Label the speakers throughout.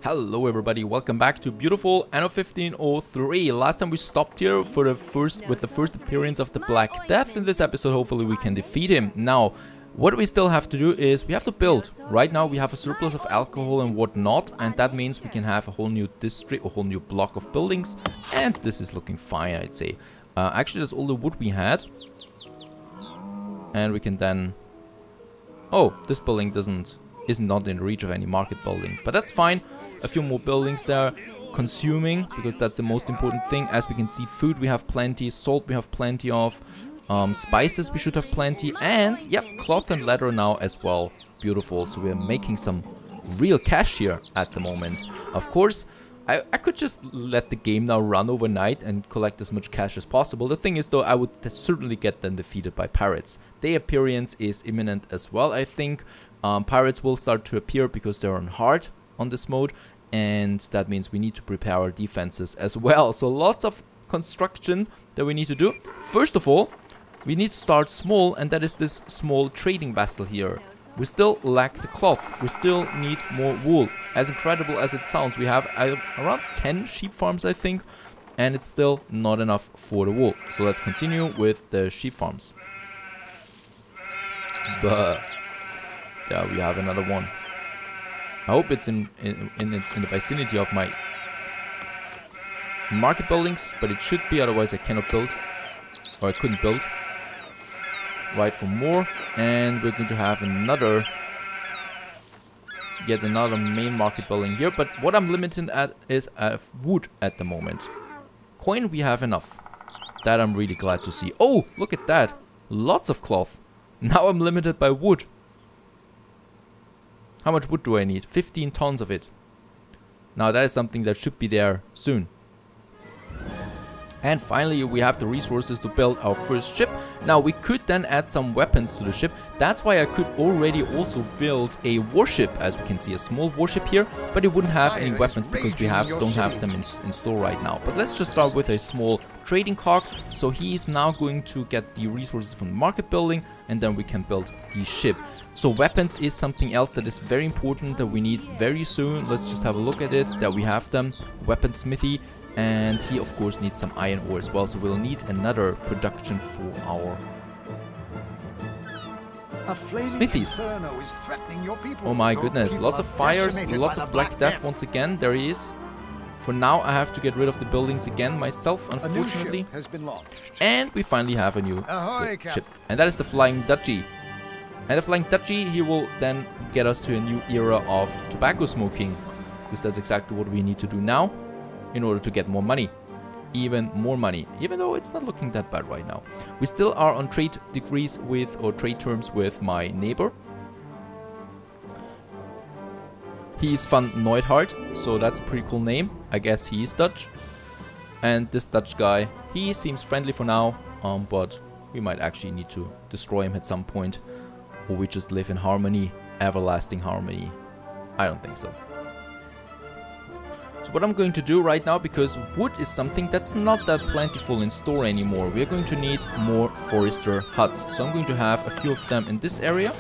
Speaker 1: Hello everybody, welcome back to beautiful Anno 1503. Last time we stopped here for the first appearance of the Black Death. In this episode hopefully we can defeat him. Now, what we still have to do is we have to build. Right now we have a surplus of alcohol and whatnot, and that means we can have a whole new district, a whole new block of buildings, and this is looking fine, I'd say. Actually that's all the wood we had. And we can then... Oh, this building is not in reach of any market building, but that's fine. A few more buildings there, consuming, because that's the most important thing. As we can see, food we have plenty, salt we have plenty of, spices we should have plenty, and yep, cloth and leather now as well. Beautiful. So we're making some real cash here at the moment. Of course, I could just let the game now run overnight and collect as much cash as possible. The thing is though, I would certainly get them defeated by pirates. Their appearance is imminent as well, I think. Pirates will start to appear because they're on hard on this mode, and that means we need to prepare our defenses as well. So lots of construction that we need to do. First of all, we need to start small, and that is this small trading vessel here. We still lack the cloth. We still need more wool. As incredible as it sounds, we have around 10 sheep farms, I think, and it's still not enough for the wool. So let's continue with the sheep farms. But yeah, we have another one. I hope it's in the vicinity of my market buildings, but it should be, otherwise I cannot build, or I couldn't build. Right, for more, and we're going to have yet another main market building here, but what I'm limited at is wood at the moment. Coin we have enough. That I'm really glad to see. Oh, look at that. Lots of cloth. Now I'm limited by wood. How much wood do I need? 15 tons of it. Now that is something that should be there soon. And finally we have the resources to build our first ship. Now we could then add some weapons to the ship. That's why I could already also build a warship. As we can see, a small warship here, but it wouldn't have any weapons because we don't have them in store right now. But let's just start with a small trading cog. So he is now going to get the resources from the market building, and then we can build the ship. So weapons is something else that is very important that we need very soon. Let's just have a look at it, that we have them. Weaponsmithy. And he of course needs some iron ore as well, so we'll need another production for our smithies. Oh my goodness, lots of fires, lots of Black Death once again. There he is. For now I have to get rid of the buildings again myself, unfortunately. And we finally have a new ship, and that is the Flying Dutchie. And the Flying Dutchie, he will then get us to a new era of tobacco smoking, because that's exactly what we need to do now in order to get more money. Even more money, even though it's not looking that bad right now. We still are on trade degrees with, or trade terms with, my neighbor. He's Van Neudhart, so that's a pretty cool name. I guess he is Dutch. And this Dutch guy, he seems friendly for now, but we might actually need to destroy him at some point, or we just live in harmony, everlasting harmony. I don't think so. So what I'm going to do right now, because wood is something that's not that plentiful in store anymore, we're going to need more forester huts. So I'm going to have a few of them in this area,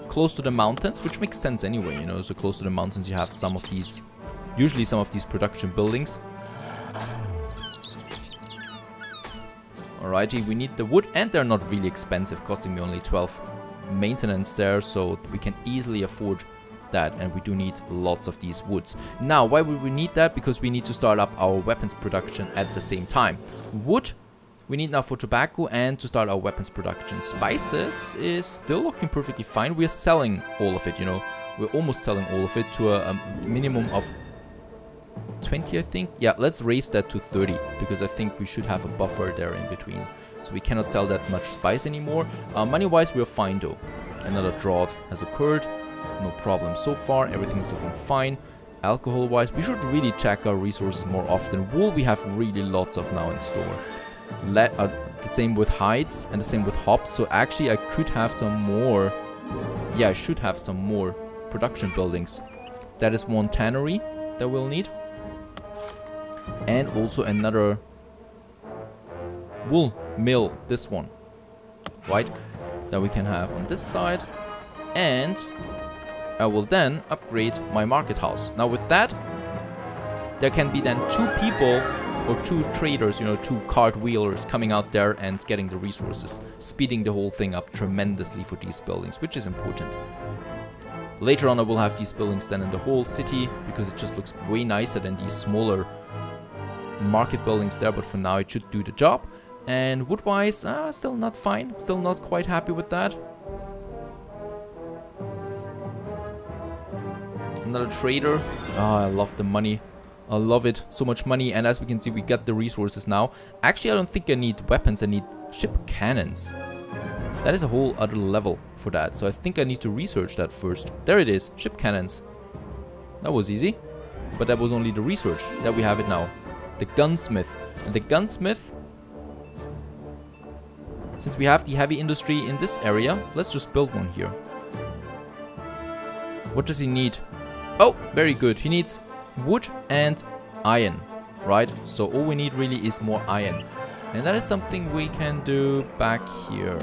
Speaker 1: close to the mountains, which makes sense anyway, you know, so close to the mountains you have some of these, usually some of these production buildings. Alrighty, we need the wood, and they're not really expensive, costing me only 12 maintenance there, so we can easily afford that, and we do need lots of these woods. Now, why would we need that? Because we need to start up our weapons production at the same time. Wood we need now for tobacco and to start our weapons production. Spices is still looking perfectly fine. We're selling all of it, you know. We're almost selling all of it to a minimum of 20, I think. Yeah, let's raise that to 30, because I think we should have a buffer there in between. So we cannot sell that much spice anymore. Money-wise, we're fine though. Another drought has occurred. No problem so far, everything is looking fine. Alcohol wise, we should really check our resources more often. Wool we have really lots of now in store. The same with hides and the same with hops, so actually I could have some more. Yeah, I should have some more production buildings. That is one tannery that we'll need. And also another wool mill, this one. Right? That we can have on this side. And I will then upgrade my market house. Now with that, there can be then 2 people or 2 traders, you know, 2 cart wheelers coming out there and getting the resources, speeding the whole thing up tremendously for these buildings, which is important. Later on I will have these buildings then in the whole city, because it just looks way nicer than these smaller market buildings there, but for now it should do the job. And wood-wise, still not fine, still not quite happy with that. Another trader. I love the money. I love it. So much money. And as we can see, we got the resources now. Actually, I don't think I need weapons. I need ship cannons. That is a whole other level for that. So I think I need to research that first. There it is. Ship cannons. That was easy. But that was only the research. There we have it now. The gunsmith. And the gunsmith, since we have the heavy industry in this area, let's just build one here. What does he need? Oh, very good. He needs wood and iron, right? So all we need really is more iron. And that is something we can do back here.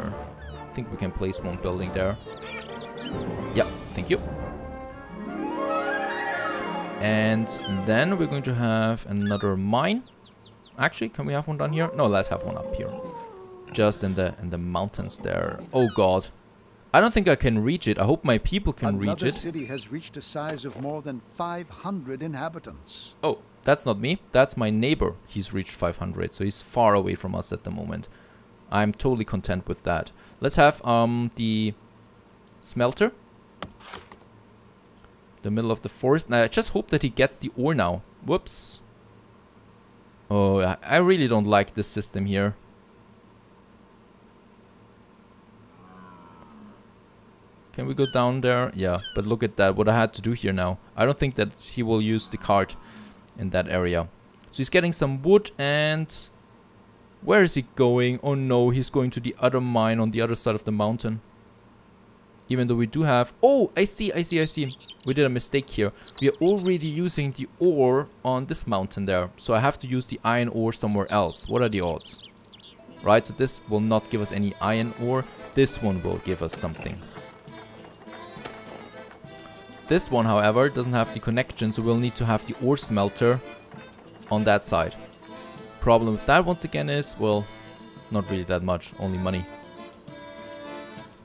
Speaker 1: I think we can place one building there. Yeah, thank you. And then we're going to have another mine. Actually, can we have one down here? No, let's have one up here. Just in the mountains there. Oh god. I don't think I can reach it. I hope my people can reach it.
Speaker 2: Another city has reached a size of more than 500 inhabitants.
Speaker 1: Oh, that's not me. That's my neighbor. He's reached 500, so he's far away from us at the moment. I'm totally content with that. Let's have the smelter. The middle of the forest. Now, I just hope that he gets the ore now. Whoops. Oh, I really don't like this system here. Can we go down there? Yeah, but look at that, what I had to do here now. I don't think that he will use the cart in that area. So he's getting some wood and... Where is he going? Oh no, he's going to the other mine on the other side of the mountain. Even though we do have... Oh, I see. We did a mistake here. We are already using the ore on this mountain there. So I have to use the iron ore somewhere else. What are the odds? Right, so this will not give us any iron ore. This one will give us something. This one, however, doesn't have the connection, so we'll need to have the ore smelter on that side. Problem with that, once again, is, well, not really that much, only money.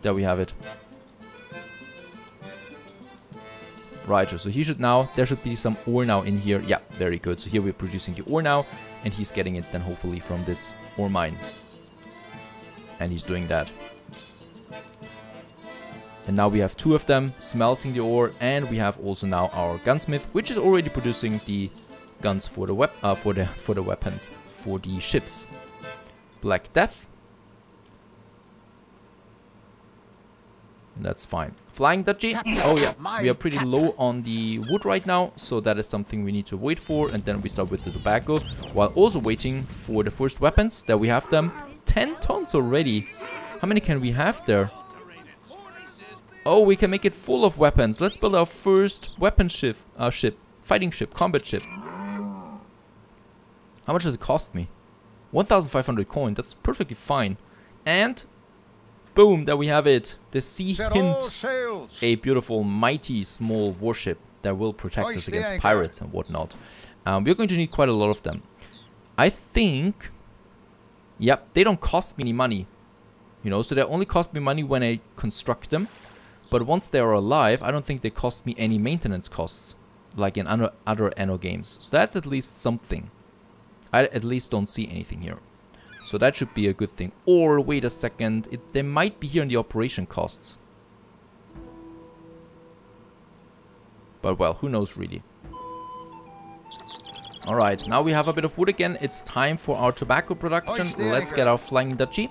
Speaker 1: There we have it. Right, so he should now, there should be some ore now in here. Yeah, very good. So here we're producing the ore now, and he's getting it then hopefully from this ore mine. And he's doing that. And now we have 2 of them smelting the ore, and we have also now our gunsmith, which is already producing the guns for the weapons for the ships. Black Death. And that's fine. Flying Duchy. Oh yeah, we are pretty low on the wood right now, so that is something we need to wait for, and then we start with the tobacco, while also waiting for the first weapons. There we have them. 10 tons already. How many can we have there? Oh, we can make it full of weapons. Let's build our first weapon ship, fighting ship, combat ship. How much does it cost me? 1,500 coin. That's perfectly fine. And boom, there we have it. The Sea Hint, a beautiful, mighty, small warship that will protect us against pirates and whatnot. We're going to need quite a lot of them. I think, yep, they don't cost me any money. You know, so they only cost me money when I construct them. But once they are alive, I don't think they cost me any maintenance costs, like in other Anno games. So that's at least something. I at least don't see anything here. So that should be a good thing. Or, wait a second, they might be here in the operation costs. But well, who knows really. Alright, now we have a bit of wood again. It's time for our tobacco production. Let's get our Flying Duchy.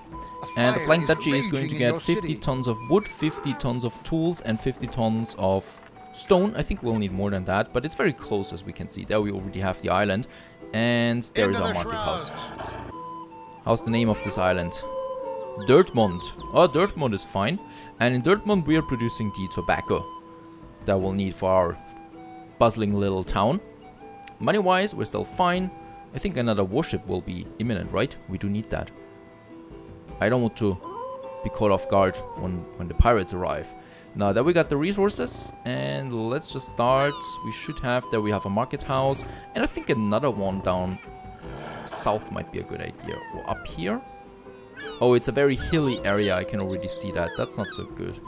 Speaker 1: And the Flying Duchy is going to get 50 tons of wood, 50 tons of tools, and 50 tons of stone. I think we'll need more than that, but it's very close as we can see. There we already have the island. And there is our market house. How's the name of this island? Dirtmont. Oh, Dirtmont is fine. And in Dirtmont we are producing the tobacco that we'll need for our bustling little town. Money-wise, we're still fine. I think another warship will be imminent, right? We do need that. I don't want to be caught off guard when the pirates arrive. Now that we got the resources, and let's just start. We should have, there we have a market house, and I think another one down south might be a good idea. Or up here. Oh, it's a very hilly area, I can already see that. That's not so good.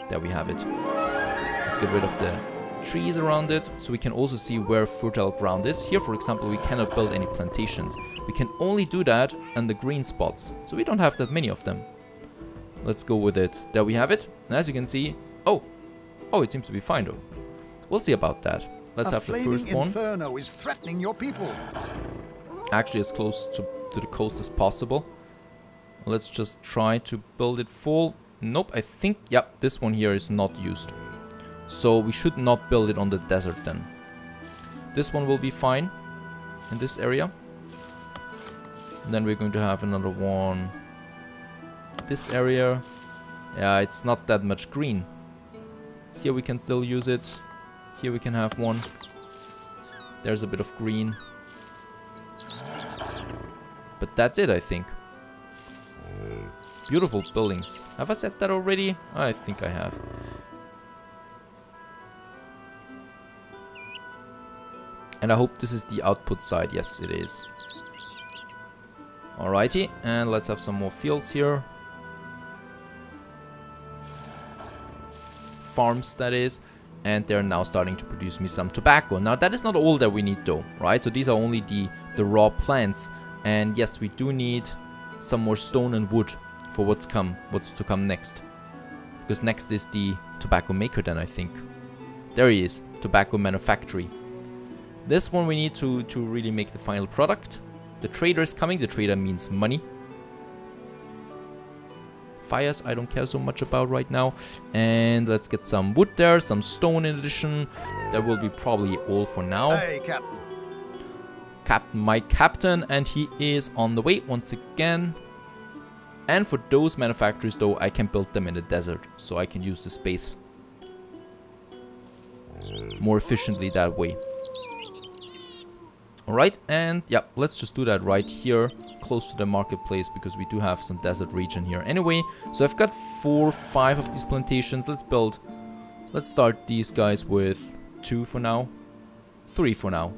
Speaker 1: There we have it. Let's get rid of the trees around it, so we can also see where fertile ground is. Here, for example, we cannot build any plantations. We can only do that on the green spots, so we don't have that many of them. Let's go with it. There we have it. And as you can see, oh, it seems to be fine though. We'll see about that. Let's have the first one.
Speaker 2: Inferno is threatening your people.
Speaker 1: Actually, as close to the coast as possible. Let's just try to build it full. Nope, I think, yeah, this one here is not used. So we should not build it on the desert then. This one will be fine in this area. And then we're going to have another one. This area, yeah, it's not that much green. Here we can still use it. Here we can have one. There's a bit of green. But that's it, I think. Beautiful buildings. Have I said that already? I think I have. And I hope this is the output side. Yes, it is. Alrighty, and let's have some more fields here. Farms, that is. And they're now starting to produce me some tobacco. Now, that is not all that we need though, right? So these are only the raw plants. And yes, we do need some more stone and wood for what's to come next. Because next is the tobacco maker then, I think. There he is, tobacco manufactory. This one we need to really make the final product. The trader is coming. The trader means money. Fires I don't care so much about right now. And let's get some wood there, some stone in addition. That will be probably all for now.
Speaker 2: Hey, Captain.
Speaker 1: My captain, and he is on the way once again. And for those manufacturers though, I can build them in the desert, so I can use the space more efficiently that way. Alright, and yeah, let's just do that right here, close to the marketplace, because we do have some desert region here anyway. So I've got 4 or 5 of these plantations. Let's start these guys with 2 for now, 3 for now.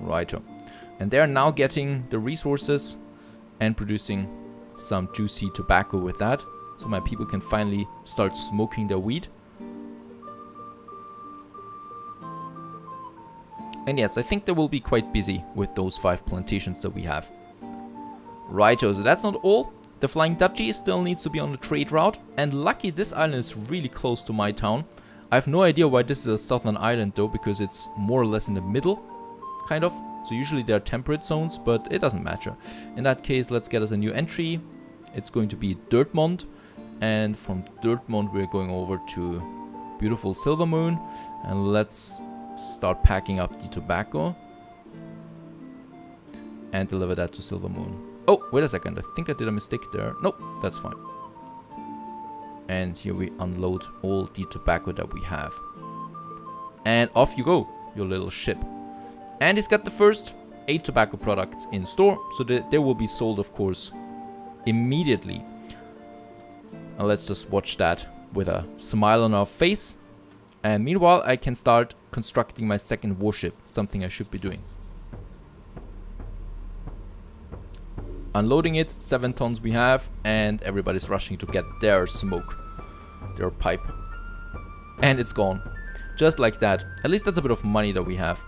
Speaker 1: Righto. And they're now getting the resources and producing some juicy tobacco with that. So my people can finally start smoking their weed. And yes, I think they will be quite busy with those 5 plantations that we have. Righto, so that's not all. The Flying Dutchie still needs to be on the trade route. And lucky this island is really close to my town. I have no idea why this is a southern island though, because it's more or less in the middle. Kind of. So usually there are temperate zones, but it doesn't matter. In that case, let's get us a new entry. It's going to be Dirtmont. And from Dirtmont, we're going over to beautiful Silver Moon. And let's start packing up the tobacco. And deliver that to Silver Moon. Oh, wait a second. I think I did a mistake there. Nope, that's fine. And here we unload all the tobacco that we have. And off you go, your little ship. And it's got the first 8 tobacco products in store, so they will be sold, of course, immediately. And let's just watch that with a smile on our face. And meanwhile, I can start constructing my second warship, something I should be doing. Unloading it, 7 tons we have, and everybody's rushing to get their smoke, their pipe. And it's gone. Just like that. At least that's a bit of money that we have.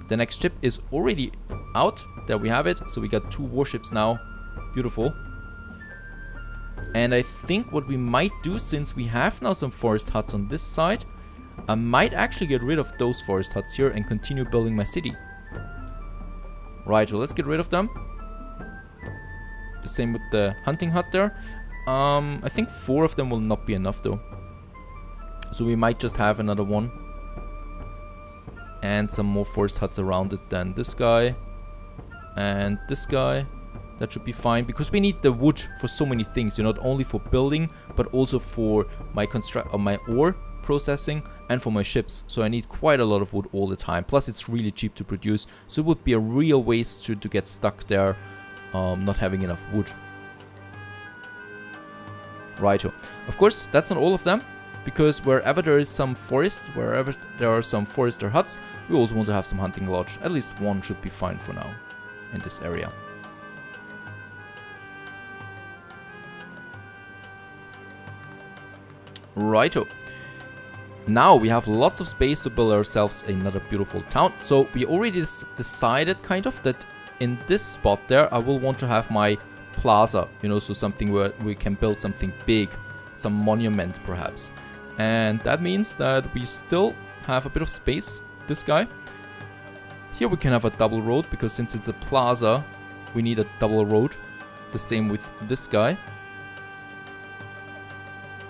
Speaker 1: The next ship is already out. There we have it. So we got 2 warships now. Beautiful. And I think what we might do, since we have now some forest huts on this side, I might actually get rid of those forest huts here and continue building my city. Right, so let's get rid of them. The same with the hunting hut there. I think 4 of them will not be enough though. So we might just have another one. And some more forest huts around it than this guy. And this guy. That should be fine. Because we need the wood for so many things. You know, not only for building, but also for my ore processing and for my ships. So I need quite a lot of wood all the time. Plus it's really cheap to produce. So it would be a real waste to get stuck there not having enough wood. Righto. Of course, that's not all of them. Because wherever there is some forest, wherever there are some forester huts, we also want to have some hunting lodge. At least one should be fine for now in this area. Righto. Now we have lots of space to build ourselves another beautiful town. So we already decided kind of that in this spot there I will want to have my plaza, you know, so something where we can build something big, some monument perhaps. And that means that we still have a bit of space, this guy. Here we can have a double road, because since it's a plaza, we need a double road. The same with this guy.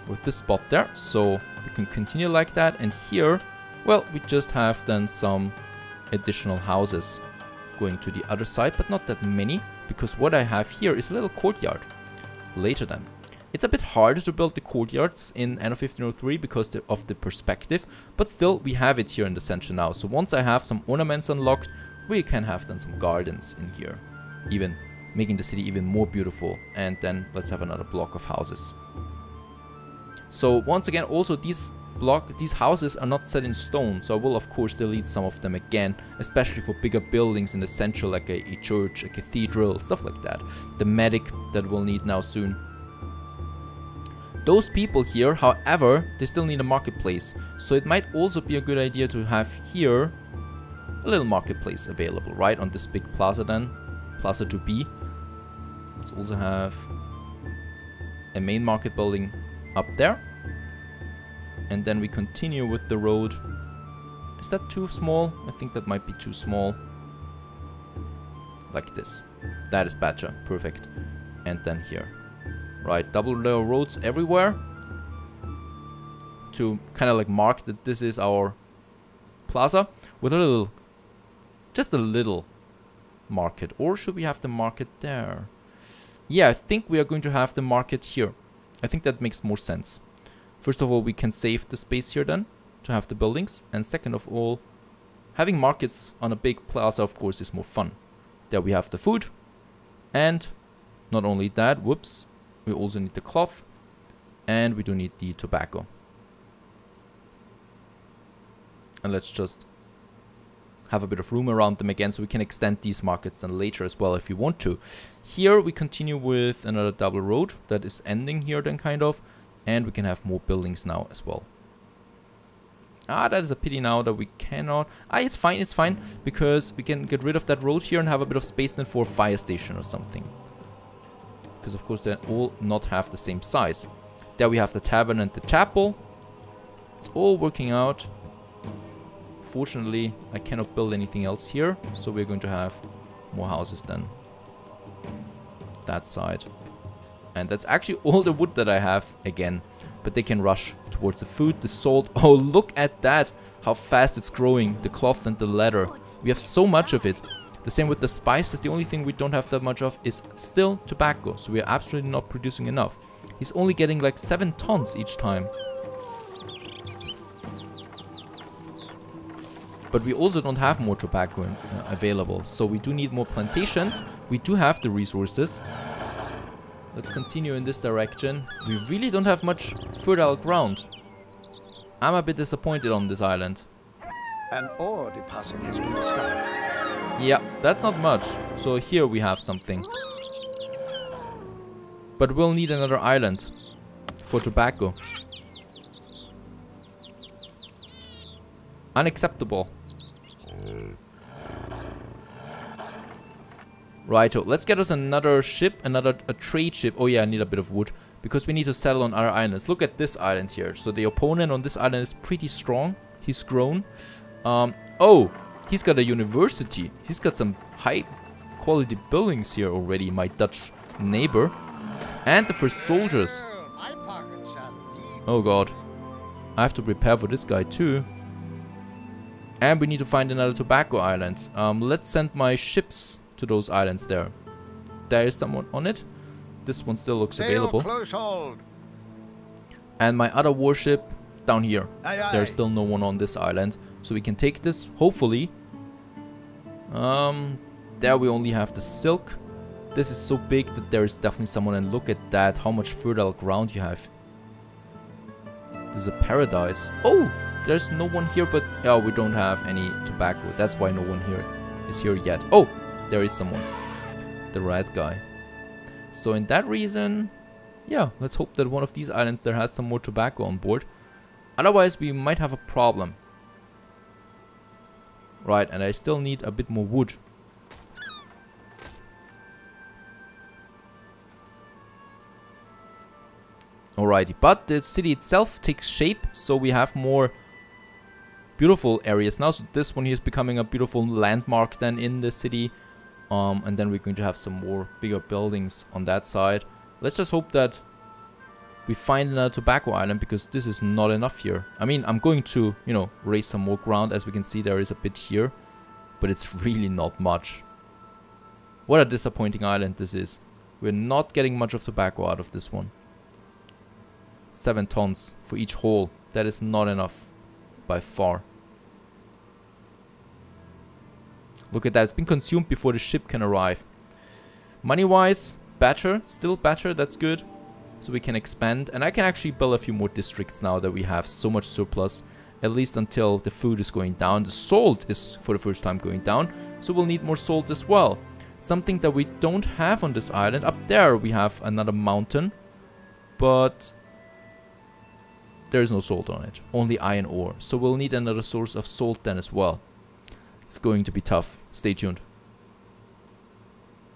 Speaker 1: With this spot there. So we can continue like that. And here, well, we just have then some additional houses going to the other side, but not that many, because what I have here is a little courtyard. Later then. It's a bit harder to build the courtyards in Anno 1503 because of the perspective, but still we have it here in the center now. So once I have some ornaments unlocked, we can have then some gardens in here, even making the city even more beautiful. And then let's have another block of houses. So once again, also these houses are not set in stone, so I will of course delete some of them again, especially for bigger buildings in the center, like a church, a cathedral, stuff like that. The medic that we'll need now soon. Those people here, however, they still need a marketplace. So it might also be a good idea to have here a little marketplace available, right? On this big plaza then. Plaza 2B. Let's also have a main market building up there. And then we continue with the road. Is that too small? I think that might be too small. Like this. That is better. Perfect. And then here. Right, double layer roads everywhere to kind of like mark that this is our plaza with a little, just a little market. Or should we have the market there? Yeah, I think we are going to have the market here. I think that makes more sense. First of all, we can save the space here then to have the buildings. And second of all, having markets on a big plaza, of course, is more fun. There we have the food. And not only that, whoops. We also need the cloth, and we do need the tobacco. And let's just have a bit of room around them again, so we can extend these markets then later as well if we want to. Here we continue with another double road that is ending here then kind of, and we can have more buildings now as well. Ah, that is a pity now that we cannot. Ah, it's fine, because we can get rid of that road here and have a bit of space then for a fire station or something. Because of course they all not have the same size. There we have the tavern and the chapel. It's all working out. Fortunately, I cannot build anything else here, so we're going to have more houses then. That side. And that's actually all the wood that I have again. But they can rush towards the food, the salt. Oh, look at that! How fast it's growing, the cloth and the leather. We have so much of it. The same with the spices. The only thing we don't have that much of is still tobacco. So we are absolutely not producing enough. He's only getting like 7 tons each time. But we also don't have more tobacco available. So we do need more plantations. We do have the resources. Let's continue in this direction. We really don't have much fertile ground. I'm a bit disappointed on this island.
Speaker 2: An ore deposit has been discovered.
Speaker 1: Yeah, that's not much. So here we have something. But we'll need another island for tobacco. Unacceptable. Righto, let's get us another ship, a trade ship. Oh yeah, I need a bit of wood because we need to settle on other islands. Look at this island here. So the opponent on this island is pretty strong. He's grown. Oh, he's got a university. He's got some high quality buildings here already, my Dutch neighbor. And the first soldiers. Oh god. I have to prepare for this guy too. And we need to find another tobacco island. Let's send my ships to those islands there. There is someone on it. This one still looks available.
Speaker 2: Close hold.
Speaker 1: And my other warship down here.
Speaker 2: Aye, aye.
Speaker 1: There's still no one on this island. So we can take this, hopefully. There we only have the silk. This is so big that there is definitely someone, and look at that, how much fertile ground you have. This is a paradise. Oh, there's no one here, but yeah, we don't have any tobacco. That's why no one here is here yet. Oh, there is someone. The red guy. So in that reason, yeah, let's hope that one of these islands there has some more tobacco on board. Otherwise, we might have a problem. Right, and I still need a bit more wood. Alrighty, but the city itself takes shape, so we have more beautiful areas now. So this one here is becoming a beautiful landmark then in the city. And then we're going to have some more bigger buildings on that side. Let's just hope that we find another tobacco island, because this is not enough here. I mean, I'm going to, you know, raise some more ground. As we can see, there is a bit here, but it's really not much. What a disappointing island this is. We're not getting much of tobacco out of this one. 7 tons for each hole. That is not enough by far. Look at that. It's been consumed before the ship can arrive. Money-wise, better. Still better. That's good. So we can expand. And I can actually build a few more districts now that we have so much surplus. At least until the food is going down. The salt is for the first time going down. So we'll need more salt as well. Something that we don't have on this island. Up there we have another mountain. But there is no salt on it. Only iron ore. So we'll need another source of salt then as well. It's going to be tough. Stay tuned.